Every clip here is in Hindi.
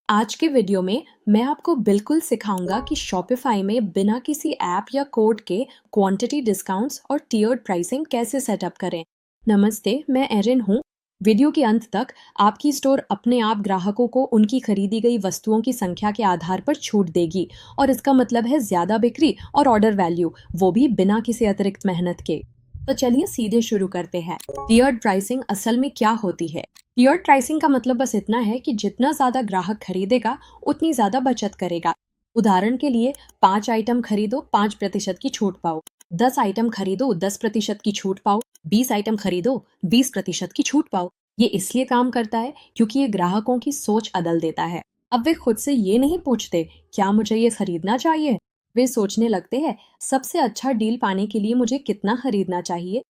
आज के वीडियो में मैं आपको बिल्कुल सिखाऊंगा कि शॉपिफाई में बिना किसी ऐप या कोड के क्वांटिटी डिस्काउंट्स और टियर्ड प्राइसिंग कैसे सेटअप करें। नमस्ते, मैं एरिन हूँ। वीडियो के अंत तक आपकी स्टोर अपने आप ग्राहकों को उनकी खरीदी गई वस्तुओं की संख्या के आधार पर छूट देगी और इसका मतलब है ज़्यादा बिक्री और ऑर्डर वैल्यू, वो भी बिना किसी अतिरिक्त मेहनत के। तो चलिए सीधे शुरू करते हैं। टियर्ड प्राइसिंग असल में क्या होती है? टियर्ड प्राइसिंग का मतलब बस इतना है कि जितना ज़्यादा ग्राहक खरीदेगा उतनी ज़्यादा बचत करेगा। उदाहरण के लिए 5 आइटम खरीदो 5% की छूट पाओ, 10 आइटम खरीदो 10% की छूट पाओ, 20 आइटम खरीदो 20% की छूट पाओ। ये इसलिए काम करता है क्योंकि ये ग्राहकों की सोच बदल देता है। अब वे खुद से ये नहीं पूछते क्या मुझे ये खरीदना चाहिए, वे सोचने लगते हैं सबसे अच्छा डील पाने के लिए मुझे कितना खरीदना चाहिए।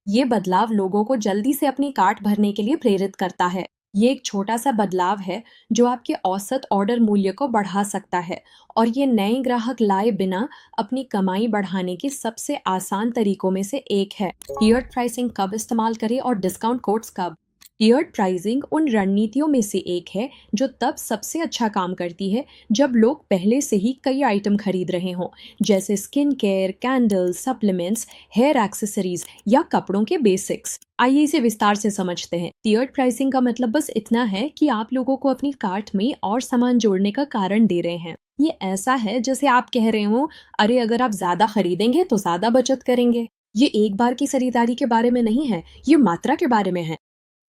ये बदलाव लोगों को जल्दी से अपनी कार्ट भरने के लिए प्रेरित करता है। ये एक छोटा सा बदलाव है जो आपके औसत ऑर्डर मूल्य को बढ़ा सकता है और ये नए ग्राहक लाए बिना अपनी कमाई बढ़ाने के सबसे आसान तरीकों में से एक है। टियर्ड प्राइसिंग कब इस्तेमाल करें और डिस्काउंट कोड्स कब? टियर्ड प्राइसिंग उन रणनीतियों में से एक है जो तब सबसे अच्छा काम करती है जब लोग पहले से ही कई आइटम खरीद रहे हों, जैसे skin care, candles, supplements, hair accessories या कपड़ों के बेसिक्स। आइए इसे विस्तार से समझते हैं। टियर्ड प्राइसिंग का मतलब बस इतना है कि आप लोगों को अपनी कार्ट में और सामान जोड़ने का कारण दे रहे हैं। ये ऐसा है जैसे आप कह रहे हो, अरे अगर आप ज्यादा खरीदेंगे तो ज्यादा बचत करेंगे। ये एक बार की खरीदारी के बारे में नहीं है, ये मात्रा के बारे में है।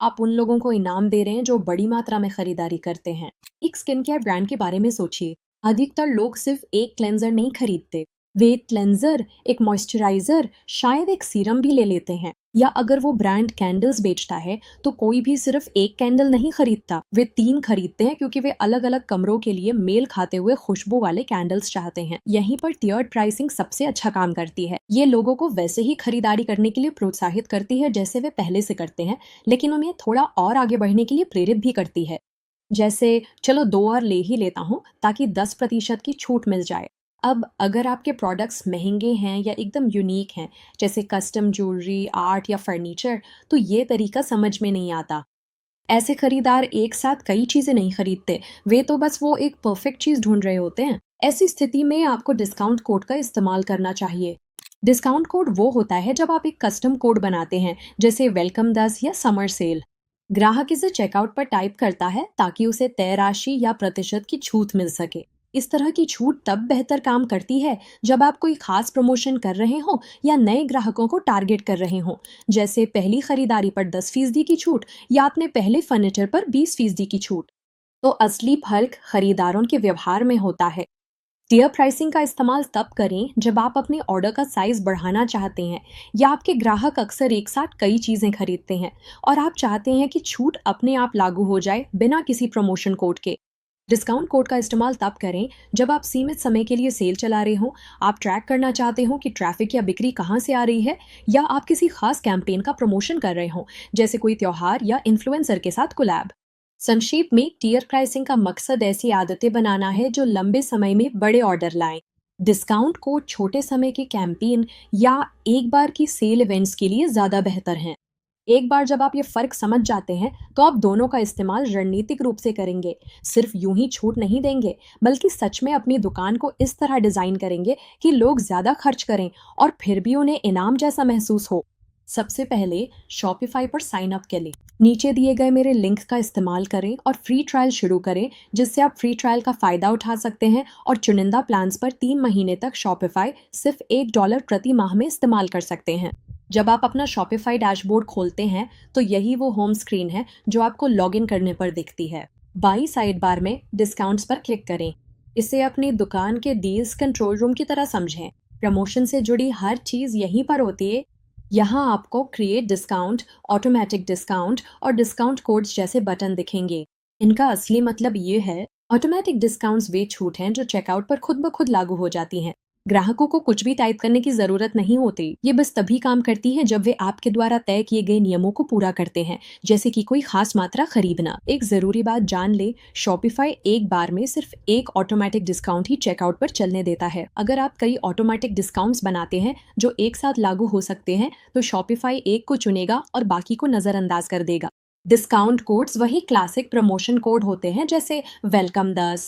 आप उन लोगों को इनाम दे रहे हैं जो बड़ी मात्रा में खरीदारी करते हैं। एक स्किन केयर ब्रांड के बारे में सोचिए। अधिकतर लोग सिर्फ एक क्लेंजर नहीं खरीदते, वे एक क्लेंजर, एक मॉइस्चराइजर, शायद एक सीरम भी ले लेते हैं। या अगर वो ब्रांड कैंडल्स बेचता है तो कोई भी सिर्फ एक कैंडल नहीं खरीदता, वे 3 खरीदते हैं क्योंकि वे अलग अलग कमरों के लिए मेल खाते हुए खुशबू वाले कैंडल्स चाहते हैं। यहीं पर टियर्ड प्राइसिंग सबसे अच्छा काम करती है। ये लोगों को वैसे ही खरीदारी करने के लिए प्रोत्साहित करती है जैसे वे पहले से करते हैं, लेकिन उन्हें थोड़ा और आगे बढ़ने के लिए प्रेरित भी करती है। जैसे चलो 2 और ले ही लेता हूँ ताकि 10% की छूट मिल जाए। अब अगर आपके प्रोडक्ट्स महंगे हैं या एकदम यूनिक हैं, जैसे कस्टम ज्वेलरी, आर्ट या फर्नीचर, तो ये तरीका समझ में नहीं आता। ऐसे खरीदार एक साथ कई चीजें नहीं खरीदते, वे तो बस वो एक परफेक्ट चीज ढूंढ रहे होते हैं। ऐसी स्थिति में आपको डिस्काउंट कोड का इस्तेमाल करना चाहिए। डिस्काउंट कोड वो होता है जब आप एक कस्टम कोड बनाते हैं, जैसे वेलकम 10 या समर सेल। ग्राहक इसे चेकआउट पर टाइप करता है ताकि उसे तय राशि या प्रतिशत की छूट मिल सके। इस तरह की छूट तब बेहतर काम करती है जब आप कोई खास प्रमोशन कर रहे हो या नए ग्राहकों को टारगेट कर रहे हो, जैसे पहली खरीदारी पर 10% की छूट या अपने पहले फर्नीचर पर 20% की छूट। तो असली फर्क खरीदारों के व्यवहार में होता है। टियर प्राइसिंग का इस्तेमाल तब करें जब आप अपने ऑर्डर का साइज बढ़ाना चाहते हैं या आपके ग्राहक अक्सर एक साथ कई चीजें खरीदते हैं और आप चाहते हैं कि छूट अपने आप लागू हो जाए बिना किसी प्रमोशन कोड के। डिस्काउंट कोड का इस्तेमाल तब करें जब आप सीमित समय के लिए सेल चला रहे हो, आप ट्रैक करना चाहते हो कि ट्रैफिक या बिक्री कहाँ से आ रही है, या आप किसी खास कैंपेन का प्रमोशन कर रहे हो, जैसे कोई त्योहार या इन्फ्लुएंसर के साथ कोलैब। संक्षेप में टियर प्राइसिंग का मकसद ऐसी आदतें बनाना है जो लंबे समय में बड़े ऑर्डर लाएं। डिस्काउंट कोड छोटे समय के कैंपेन या एक बार की सेल इवेंट्स के लिए ज़्यादा बेहतर हैं। एक बार जब आप ये फर्क समझ जाते हैं तो आप दोनों का इस्तेमाल रणनीतिक रूप से करेंगे। सिर्फ यूं ही छूट नहीं देंगे, बल्कि सच में अपनी दुकान को इस तरह डिजाइन करेंगे कि लोग ज्यादा खर्च करें और फिर भी उन्हें इनाम जैसा महसूस हो। सबसे पहले शॉपिफाई पर साइन अप के लिए नीचे दिए गए मेरे लिंक का इस्तेमाल करें और फ्री ट्रायल शुरू करें, जिससे आप फ्री ट्रायल का फायदा उठा सकते हैं और चुनिंदा प्लान्स पर 3 महीने तक शॉपिफाई सिर्फ $1 प्रति माह में इस्तेमाल कर सकते हैं। जब आप अपना शॉपिफाई डैशबोर्ड खोलते हैं तो यही वो होम स्क्रीन है जो आपको लॉगिन करने पर दिखती है। बाई साइड बार में डिस्काउंट्स पर क्लिक करें। इसे अपनी दुकान के डील्स कंट्रोल रूम की तरह समझें। प्रमोशन से जुड़ी हर चीज़ यहीं पर होती है। यहाँ आपको क्रिएट डिस्काउंट, ऑटोमेटिक डिस्काउंट और डिस्काउंट कोड्स जैसे बटन दिखेंगे। इनका असली मतलब ये है, ऑटोमेटिक डिस्काउंट्स वे छूट हैं जो चेकआउट पर खुद ब खुद लागू हो जाती हैं। ग्राहकों को कुछ भी टाइप करने की जरूरत नहीं होती। ये बस तभी काम करती है जब वे आपके द्वारा तय किए गए नियमों को पूरा करते हैं, जैसे कि कोई खास मात्रा खरीदना। एक जरूरी बात जान ले, शॉपिफाई एक बार में सिर्फ एक ऑटोमेटिक डिस्काउंट ही चेकआउट पर चलने देता है। अगर आप कई ऑटोमेटिक डिस्काउंट्स बनाते हैं जो एक साथ लागू हो सकते हैं, तो शॉपिफाई एक को चुनेगा और बाकी को नजरअंदाज कर देगा। डिस्काउंट कोड्स वही क्लासिक प्रमोशन कोड होते हैं, जैसे वेलकम 10।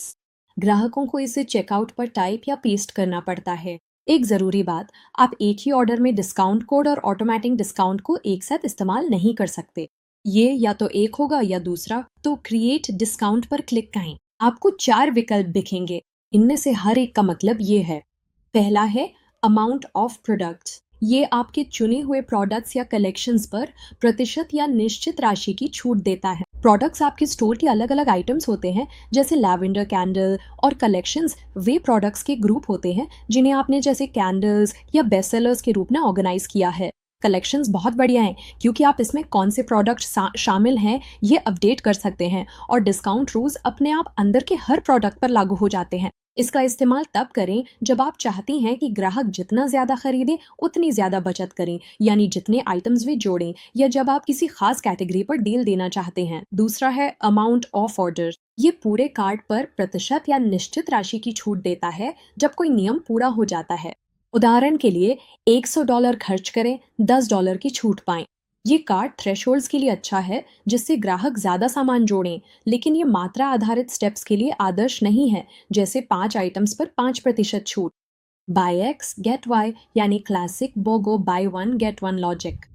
ग्राहकों को इसे चेकआउट पर टाइप या पेस्ट करना पड़ता है। एक ज़रूरी बात, आप एक ही ऑर्डर में डिस्काउंट कोड और ऑटोमेटिक डिस्काउंट को एक साथ इस्तेमाल नहीं कर सकते। ये या तो एक होगा या दूसरा। तो क्रिएट डिस्काउंट पर क्लिक करें। आपको 4 विकल्प दिखेंगे। इनमें से हर एक का मतलब ये है। पहला है अमाउंट ऑफ प्रोडक्ट्स। ये आपके चुने हुए प्रोडक्ट्स या कलेक्शंस पर प्रतिशत या निश्चित राशि की छूट देता है। प्रोडक्ट्स आपके स्टोर के अलग अलग आइटम्स होते हैं, जैसे लैवेंडर कैंडल, और कलेक्शंस वे प्रोडक्ट्स के ग्रुप होते हैं जिन्हें आपने जैसे कैंडल्स या बेस्ट सेलर्स के रूप में ऑर्गेनाइज किया है। कलेक्शंस बहुत बढ़िया हैं क्योंकि आप इसमें कौन से प्रोडक्ट शामिल हैं ये अपडेट कर सकते हैं, और डिस्काउंट रूल्स अपने आप अंदर के हर प्रोडक्ट पर लागू हो जाते हैं। इसका इस्तेमाल तब करें जब आप चाहती हैं कि ग्राहक जितना ज़्यादा खरीदें उतनी ज़्यादा बचत करें, यानी जितने आइटम्स वे जोड़ें, या जब आप किसी खास कैटेगरी पर डील देना चाहते हैं। दूसरा है अमाउंट ऑफ ऑर्डर। ये पूरे कार्ड पर प्रतिशत या निश्चित राशि की छूट देता है जब कोई नियम पूरा हो जाता है। उदाहरण के लिए, $100 खर्च करें, $10 की छूट पाएं। ये कार्ड थ्रेशोल्ड्स के लिए अच्छा है जिससे ग्राहक ज़्यादा सामान जोड़ें, लेकिन ये मात्रा आधारित स्टेप्स के लिए आदर्श नहीं है, जैसे 5 आइटम्स पर 5% छूट। बाय एक्स गेट वाई, यानी classic BOGO buy one get one logic.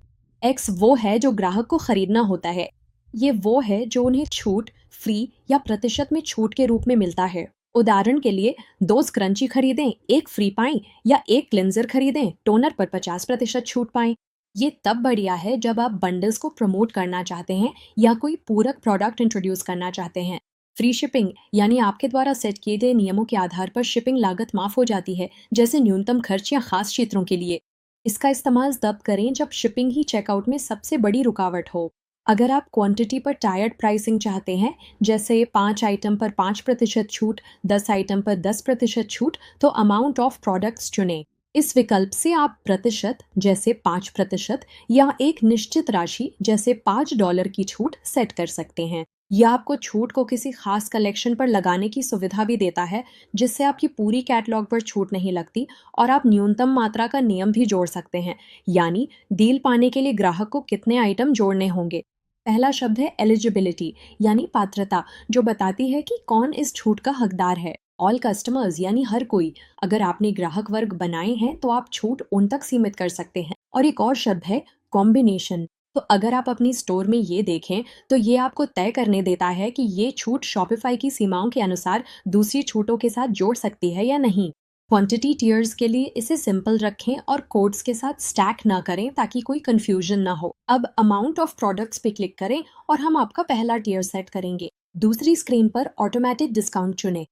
X वो है जो ग्राहक को खरीदना होता है। ये वो है जो उन्हें छूट, फ्री या प्रतिशत में छूट के रूप में मिलता है। उदाहरण के लिए, 2 स्क्रंची खरीदें, एक फ्री पाएं, या एक क्लिंजर खरीदें, टोनर पर 50% छूट पाएं। ये तब बढ़िया है जब आप बंडल्स को प्रमोट करना चाहते हैं या कोई पूरक प्रोडक्ट इंट्रोड्यूस करना चाहते हैं। फ्री शिपिंग, यानी आपके द्वारा सेट किए गए नियमों के आधार पर शिपिंग लागत माफ हो जाती है, जैसे न्यूनतम खर्च या खास क्षेत्रों के लिए। इसका इस्तेमाल तब करें जब शिपिंग ही चेकआउट में सबसे बड़ी रुकावट हो। अगर आप क्वांटिटी पर टायर्ड प्राइसिंग चाहते हैं, जैसे 5 आइटम पर 5% छूट, 10 आइटम पर 10% छूट, तो अमाउंट ऑफ प्रोडक्ट्स चुनें। इस विकल्प से आप प्रतिशत, जैसे 5%, या एक निश्चित राशि, जैसे $5 की छूट सेट कर सकते हैं। यह आपको छूट को किसी खास कलेक्शन पर लगाने की सुविधा भी देता है, जिससे आपकी पूरी कैटलॉग पर छूट नहीं लगती, और आप न्यूनतम मात्रा का नियम भी जोड़ सकते हैं, यानी डील पाने के लिए ग्राहक को कितने आइटम जोड़ने होंगे। पहला शब्द है एलिजिबिलिटी, यानी पात्रता, जो बताती है कि कौन इस छूट का हकदार है। ऑल कस्टमर्स, यानी हर कोई। अगर आपने ग्राहक वर्ग बनाए हैं तो आप छूट उन तक सीमित कर सकते हैं। और एक और शब्द है कॉम्बिनेशन। तो अगर आप अपनी स्टोर में ये देखें तो ये आपको तय करने देता है कि ये छूट शॉपिफाई की सीमाओं के अनुसार दूसरी छूटों के साथ जोड़ सकती है या नहीं। क्वांटिटी टियर्स के लिए इसे सिंपल रखें और कोड्स के साथ स्टैक ना करें ताकि कोई कंफ्यूजन ना हो। अब अमाउंट ऑफ प्रोडक्ट्स पे क्लिक करें और हम आपका पहला टियर सेट करेंगे। दूसरी स्क्रीन पर ऑटोमेटिक डिस्काउंट चुनें।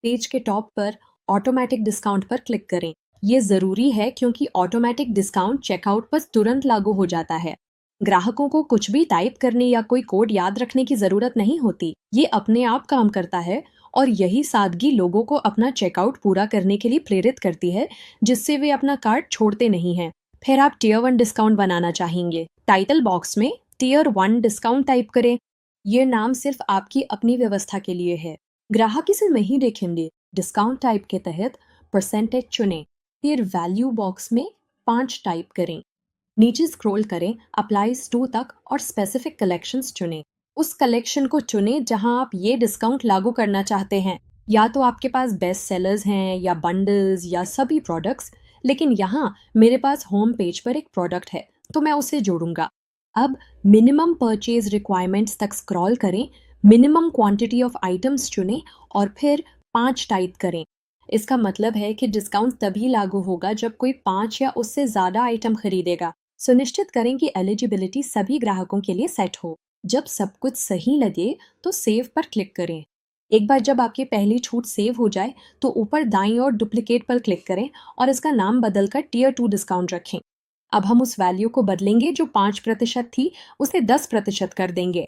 पेज के टॉप पर ऑटोमेटिक डिस्काउंट पर क्लिक करें। ये ज़रूरी है क्योंकि ऑटोमेटिक डिस्काउंट चेकआउट पर तुरंत लागू हो जाता है। ग्राहकों को कुछ भी टाइप करने या कोई कोड याद रखने की ज़रूरत नहीं होती। ये अपने आप काम करता है, और यही सादगी लोगों को अपना चेकआउट पूरा करने के लिए प्रेरित करती है, जिससे वे अपना कार्ट छोड़ते नहीं हैं। फिर आप टियर 1 डिस्काउंट बनाना चाहेंगे। टाइटल बॉक्स में टियर 1 डिस्काउंट टाइप करें। ये नाम सिर्फ आपकी अपनी व्यवस्था के लिए है, ग्राहक इसे नहीं देखेंगे। डिस्काउंट टाइप के तहत परसेंटेज चुनें। फिर वैल्यू बॉक्स में 5 टाइप करें। नीचे स्क्रॉल करें, अप्लाइज टू तक, और स्पेसिफिक कलेक्शंस चुनें। उस कलेक्शन को चुनें जहां आप ये डिस्काउंट लागू करना चाहते हैं। या तो आपके पास बेस्ट सेलर्स हैं, या बंडल्स, या सभी प्रोडक्ट्स। लेकिन यहाँ मेरे पास होम पेज पर एक प्रोडक्ट है, तो मैं उसे जोड़ूंगा। अब मिनिमम परचेज रिक्वायरमेंट्स तक स्क्रॉल करें, मिनिमम क्वांटिटी ऑफ आइटम्स चुनें, और फिर 5 टाइप करें। इसका मतलब है कि डिस्काउंट तभी लागू होगा जब कोई 5 या उससे ज़्यादा आइटम खरीदेगा। सुनिश्चित करें कि एलिजिबिलिटी सभी ग्राहकों के लिए सेट हो। जब सब कुछ सही लगे तो सेव पर क्लिक करें। एक बार जब आपकी पहली छूट सेव हो जाए तो ऊपर दाईं ओर डुप्लीकेट पर क्लिक करें और इसका नाम बदलकर टियर 2 डिस्काउंट रखें। अब हम उस वैल्यू को बदलेंगे जो 5% थी, उसे 10% कर देंगे।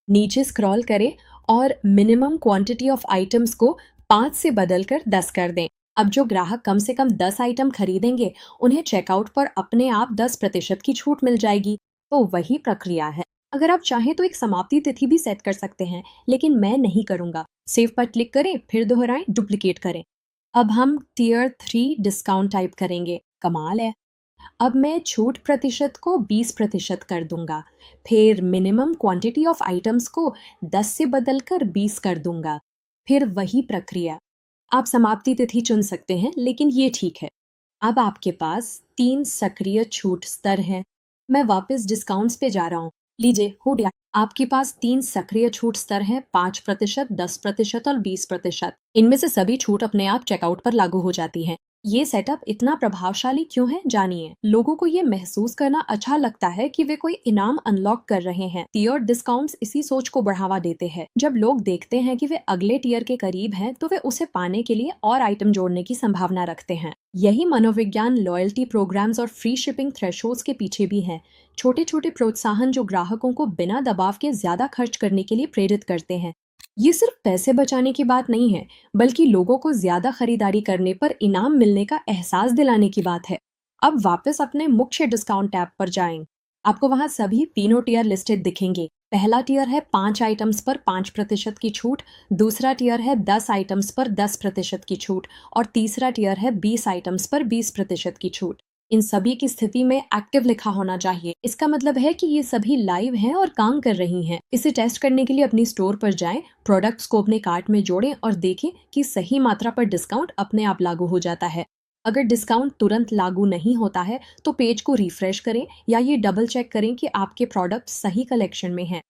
नीचे स्क्रॉल करें और मिनिमम क्वांटिटी ऑफ आइटम्स को 5 से बदलकर 10 कर दें। अब जो ग्राहक कम से कम 10 आइटम खरीदेंगे उन्हें चेकआउट पर अपने आप 10% की छूट मिल जाएगी। तो वही प्रक्रिया है। अगर आप चाहें तो एक समाप्ति तिथि भी सेट कर सकते हैं, लेकिन मैं नहीं करूंगा। सेव पर क्लिक करें, फिर दोहराएं, डुप्लीकेट करें। अब हम टियर 3 डिस्काउंट टाइप करेंगे। कमाल है। अब मैं छूट प्रतिशत को 20% कर दूंगा। फिर मिनिमम क्वांटिटी ऑफ आइटम्स को 10 से बदलकर 20 कर दूंगा। फिर वही प्रक्रिया। आप समाप्ति तिथि चुन सकते हैं, लेकिन ये ठीक है। अब आपके पास 3 सक्रिय छूट स्तर हैं। मैं वापस डिस्काउंट्स पे जा रहा हूँ। लीजिए, हो गया। आपके पास 3 सक्रिय छूट स्तर हैं, 5%, 10% और 20%। इनमें से सभी छूट अपने आप चेकआउट पर लागू हो जाती हैं। ये सेटअप इतना प्रभावशाली क्यों है, जानिए। लोगों को ये महसूस करना अच्छा लगता है कि वे कोई इनाम अनलॉक कर रहे हैं। टियर डिस्काउंट्स इसी सोच को बढ़ावा देते हैं। जब लोग देखते हैं कि वे अगले टियर के करीब हैं, तो वे उसे पाने के लिए और आइटम जोड़ने की संभावना रखते हैं। यही मनोविज्ञान लॉयल्टी प्रोग्राम्स और फ्री शिपिंग थ्रेशोल्ड्स के पीछे भी है। छोटे छोटे प्रोत्साहन जो ग्राहकों को बिना दबाव के ज्यादा खर्च करने के लिए प्रेरित करते हैं। ये सिर्फ पैसे बचाने की बात नहीं है, बल्कि लोगों को ज्यादा खरीदारी करने पर इनाम मिलने का एहसास दिलाने की बात है। अब वापस अपने मुख्य डिस्काउंट टैब पर जाएं। आपको वहां सभी तीनों टियर लिस्टेड दिखेंगे। पहला टियर है 5 आइटम्स पर 5% की छूट, दूसरा टियर है 10 आइटम्स पर 10% की छूट और तीसरा टियर है 20 आइटम्स पर 20% की छूट। इन सभी की स्थिति में एक्टिव लिखा होना चाहिए। इसका मतलब है कि ये सभी लाइव हैं और काम कर रही हैं। इसे टेस्ट करने के लिए अपनी स्टोर पर जाएं, प्रोडक्ट्स को अपने कार्ट में जोड़ें और देखें कि सही मात्रा पर डिस्काउंट अपने आप लागू हो जाता है। अगर डिस्काउंट तुरंत लागू नहीं होता है, तो पेज को रिफ्रेश करें या ये डबल चेक करें कि आपके प्रोडक्ट सही कलेक्शन में हैं।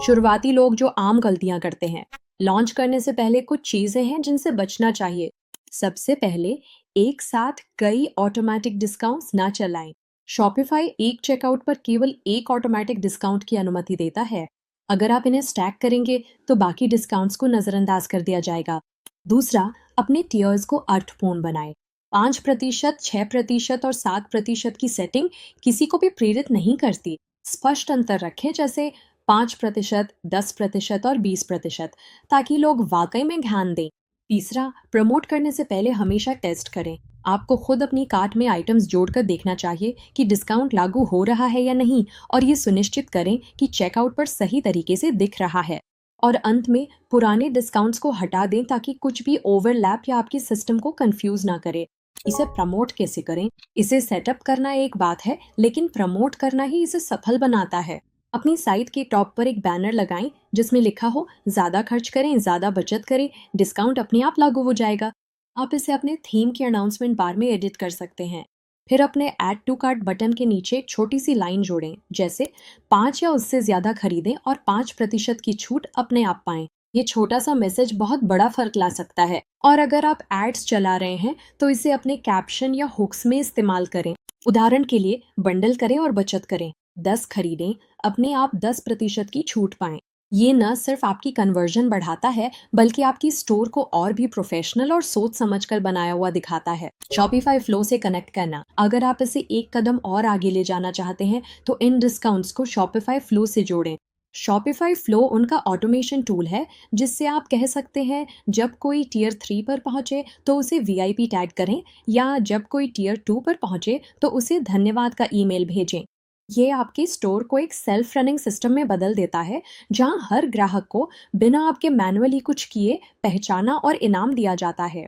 शुरुआती लोग जो आम गलतियां करते हैं। लॉन्च करने से पहले कुछ चीजें हैं जिनसे बचना चाहिए। सबसे पहले, एक साथ कई ऑटोमेटिक डिस्काउंट्स ना चलाएं। शॉपिफाई एक चेकआउट पर केवल एक ऑटोमेटिक डिस्काउंट की अनुमति देता है। अगर आप इन्हें स्टैक करेंगे, तो बाकी डिस्काउंट्स को नजरअंदाज कर दिया जाएगा। दूसरा, अपने टियर्स को अर्थपूर्ण बनाएं। 5%, 6% और 7% की सेटिंग किसी को भी प्रेरित नहीं करती। स्पष्ट अंतर रखें, जैसे 5%, 10% और 20%, ताकि लोग वाकई में ध्यान दें। तीसरा, प्रमोट करने से पहले हमेशा टेस्ट करें। आपको खुद अपनी कार्ट में आइटम्स जोड़कर देखना चाहिए कि डिस्काउंट लागू हो रहा है या नहीं, और ये सुनिश्चित करें कि चेकआउट पर सही तरीके से दिख रहा है। और अंत में, पुराने डिस्काउंट्स को हटा दें ताकि कुछ भी ओवरलैप या आपके सिस्टम को कंफ्यूज ना करे। इसे प्रमोट कैसे करें? इसे सेटअप करना एक बात है, लेकिन प्रमोट करना ही इसे सफल बनाता है। अपनी साइट के टॉप पर एक बैनर लगाएं जिसमें लिखा हो, ज्यादा खर्च करें, ज्यादा बचत करें, डिस्काउंट अपने आप लागू हो जाएगा। आप इसे अपने थीम के अनाउंसमेंट बार में एडिट कर सकते हैं। फिर अपने ऐड टू कार्ट बटन के नीचे एक छोटी सी लाइन जोड़ें, जैसे 5 या उससे ज्यादा खरीदें और 5% की छूट अपने आप पाएं। ये छोटा सा मैसेज बहुत बड़ा फर्क ला सकता है। और अगर आप एड्स चला रहे हैं, तो इसे अपने कैप्शन या हुक्स में इस्तेमाल करें। उदाहरण के लिए, बंडल करें और बचत करें, 10 खरीदें, अपने आप 10% की छूट पाएं। ये न सिर्फ आपकी कन्वर्जन बढ़ाता है, बल्कि आपकी स्टोर को और भी प्रोफेशनल और सोच समझकर बनाया हुआ दिखाता है। शॉपिफाई फ्लो से कनेक्ट करना। अगर आप इसे एक कदम और आगे ले जाना चाहते हैं, तो इन डिस्काउंट्स को शॉपिफाई फ्लो से जोड़ें। शॉपिफाई फ्लो उनका ऑटोमेशन टूल है, जिससे आप कह सकते हैं, जब कोई टियर 3 पर पहुंचे तो उसे वीआईपी टैग करें, या जब कोई टियर 2 पर पहुंचे तो उसे धन्यवाद का ईमेल भेजें। ये आपकी स्टोर को एक सेल्फ रनिंग सिस्टम में बदल देता है, जहां हर ग्राहक को बिना आपके मैनुअली कुछ किए पहचाना और इनाम दिया जाता है।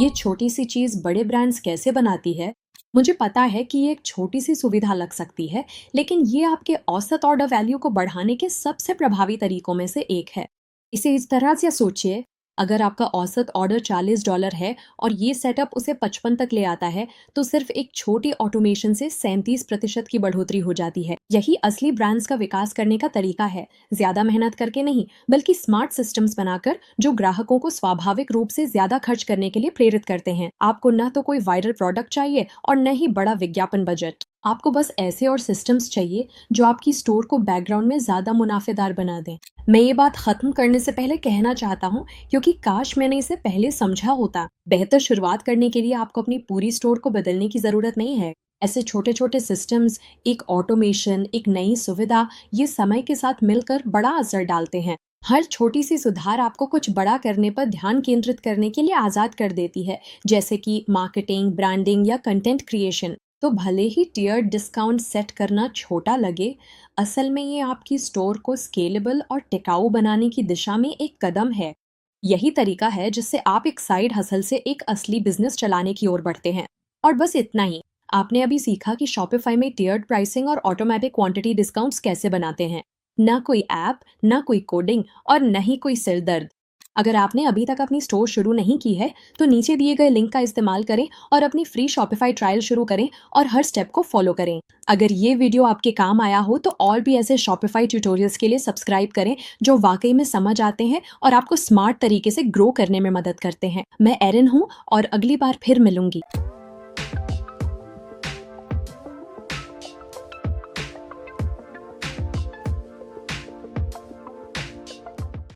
ये छोटी सी चीज बड़े ब्रांड्स कैसे बनाती है? मुझे पता है कि ये एक छोटी सी सुविधा लग सकती है, लेकिन ये आपके औसत ऑर्डर वैल्यू को बढ़ाने के सबसे प्रभावी तरीकों में से एक है। इसे इस तरह से सोचिए, अगर आपका औसत ऑर्डर $40 है और ये सेटअप उसे 55 तक ले आता है, तो सिर्फ एक छोटी ऑटोमेशन से 37% की बढ़ोतरी हो जाती है। यही असली ब्रांड्स का विकास करने का तरीका है, ज्यादा मेहनत करके नहीं, बल्कि स्मार्ट सिस्टम्स बनाकर, जो ग्राहकों को स्वाभाविक रूप से ज्यादा खर्च करने के लिए प्रेरित करते हैं। आपको न तो कोई वायरल प्रोडक्ट चाहिए और न ही बड़ा विज्ञापन बजट। आपको बस ऐसे और सिस्टम्स चाहिए जो आपकी स्टोर को बैकग्राउंड में ज्यादा मुनाफेदार बना दें। मैं ये बात खत्म करने से पहले कहना चाहता हूँ, क्योंकि काश मैंने इसे पहले समझा होता। बेहतर शुरुआत करने के लिए आपको अपनी पूरी स्टोर को बदलने की जरूरत नहीं है। ऐसे छोटे छोटे सिस्टम्स, एक ऑटोमेशन, एक नई सुविधा, ये समय के साथ मिलकर बड़ा असर डालते हैं। हर छोटी सी सुधार आपको कुछ बड़ा करने पर ध्यान केंद्रित करने के लिए आजाद कर देती है, जैसे कि मार्केटिंग, ब्रांडिंग या कंटेंट क्रिएशन। तो भले ही टियर डिस्काउंट सेट करना छोटा लगे, असल में ये आपकी स्टोर को स्केलेबल और टिकाऊ बनाने की दिशा में एक कदम है। यही तरीका है जिससे आप एक साइड हसल से एक असली बिजनेस चलाने की ओर बढ़ते हैं। और बस इतना ही, आपने अभी सीखा कि शॉपिफाई में टियर्ड प्राइसिंग और ऑटोमेटिक क्वांटिटी डिस्काउंट्स कैसे बनाते हैं। ना कोई ऐप, ना कोई कोडिंग और न ही कोई सिर दर्द। अगर आपने अभी तक अपनी स्टोर शुरू नहीं की है तो नीचे दिए गए लिंक का इस्तेमाल करें और अपनी फ्री शॉपिफाई ट्रायल शुरू करें और हर स्टेप को फॉलो करें। अगर ये वीडियो आपके काम आया हो तो और भी ऐसे शॉपिफाई ट्यूटोरियल्स के लिए सब्सक्राइब करें जो वाकई में समझ आते हैं और आपको स्मार्ट तरीके से ग्रो करने में मदद करते हैं। मैं एरिन हूँ और अगली बार फिर मिलूंगी।